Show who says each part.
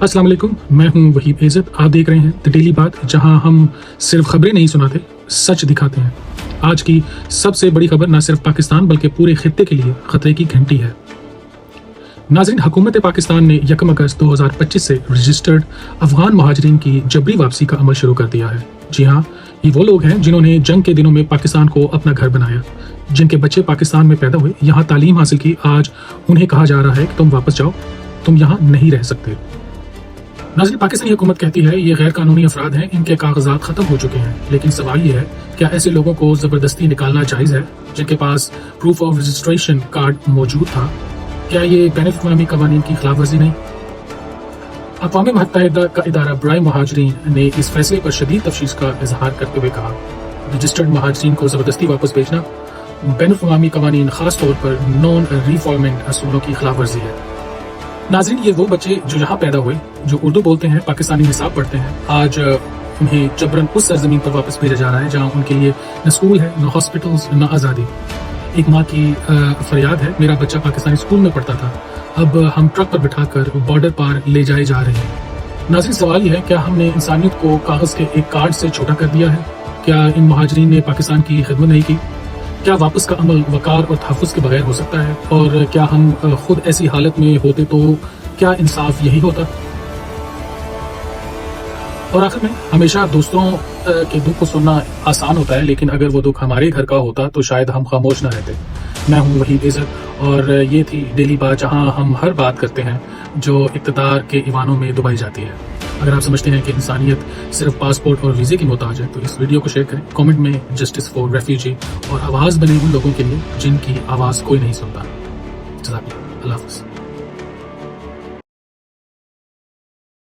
Speaker 1: अस्सलाम वालेकुम, मैं हूं वहीद इज़्ज़त। आप देख रहे हैं द डेली बात, जहां हम सिर्फ खबरें नहीं सुनाते, सच दिखाते हैं। आज की सबसे बड़ी खबर न सिर्फ पाकिस्तान बल्कि पूरे खित्ते के लिए खतरे की घंटी है। नाज़रीन, हुकूमत पाकिस्तान ने 1 अगस्त 2025 से रजिस्टर्ड अफगान महाजरीन की जबरी वापसी का अमल शुरू कर दिया है। जी हाँ, ये वो लोग हैं जिन्होंने जंग के दिनों में पाकिस्तान को अपना घर बनाया, जिनके बच्चे पाकिस्तान में पैदा हुए, यहाँ तालीम हासिल की। आज उन्हें कहा जा रहा है कि तुम वापस जाओ, तुम यहाँ नहीं रह सकते। नाज़रीन, पाकिस्तानी हुकूमत कहती है ये गैर कानूनी अफराद हैं, इनके कागजात खत्म हो चुके हैं। लेकिन सवाल ये है, क्या ऐसे लोगों को जबरदस्ती निकालना जायज़ है जिनके पास प्रूफ ऑफ रजिस्ट्रेशन कार्ड मौजूद था? क्या ये बैनुल-अक़वामी क़वानीन की खिलाफ वर्जी नहीं? अक़वाम मुत्तहिदा का इदारा बराए महाजरीन ने इस फैसले पर शदीद तफशीश का इजहार करते हुए कहा, रजिस्टर्ड महाजरीन को जबरदस्ती वापस भेजना बैनुल-अक़वामी क़वानीन, खास तौर पर नॉन रीफॉर्मेंट असूलों की खिलाफ वर्जी है। नाज़रीन, ये वो बच्चे जो यहाँ पैदा हुए, जो उर्दू बोलते हैं, पाकिस्तानी निसाब पढ़ते हैं, आज उन्हें जबरन उस सरजमीन पर वापस भेजा जा रहा है जहाँ उनके लिए न स्कूल है, न हॉस्पिटल्स, न आज़ादी। एक माँ की फरियाद है, मेरा बच्चा पाकिस्तानी स्कूल में पढ़ता था, अब हम ट्रक पर बिठाकर बॉर्डर पार ले जाए जा रहे हैं। नाज़रीन, सवाल यह है, क्या हमने इंसानियत को कागज़ के एक कार्ड से छोटा कर दिया है? क्या इन महाजरीन ने पाकिस्तान की खिदमत नहीं की? क्या वापस का अमल वकार और तहफ़्फ़ुज़ के बगैर हो सकता है? और क्या हम खुद ऐसी हालत में होते तो क्या इंसाफ यही होता? और आखिर में, हमेशा दूसरों के दुख को सुनना आसान होता है, लेकिन अगर वो दुख हमारे घर का होता तो शायद हम खामोश न रहते। मैं हूं वहीद इज़्ज़त और ये थी डेली बात, जहां हम हर बात करते हैं जो इक़्तिदार के ईवानों में दबाई जाती है। अगर आप समझते हैं कि इंसानियत सिर्फ पासपोर्ट और वीज़े की मोहताज है तो इस वीडियो को शेयर करें, कमेंट में जस्टिस फॉर रेफ्यूजी और आवाज़ बने उन लोगों के लिए जिनकी आवाज़ कोई नहीं सुनता। जज़ाकल्लाह।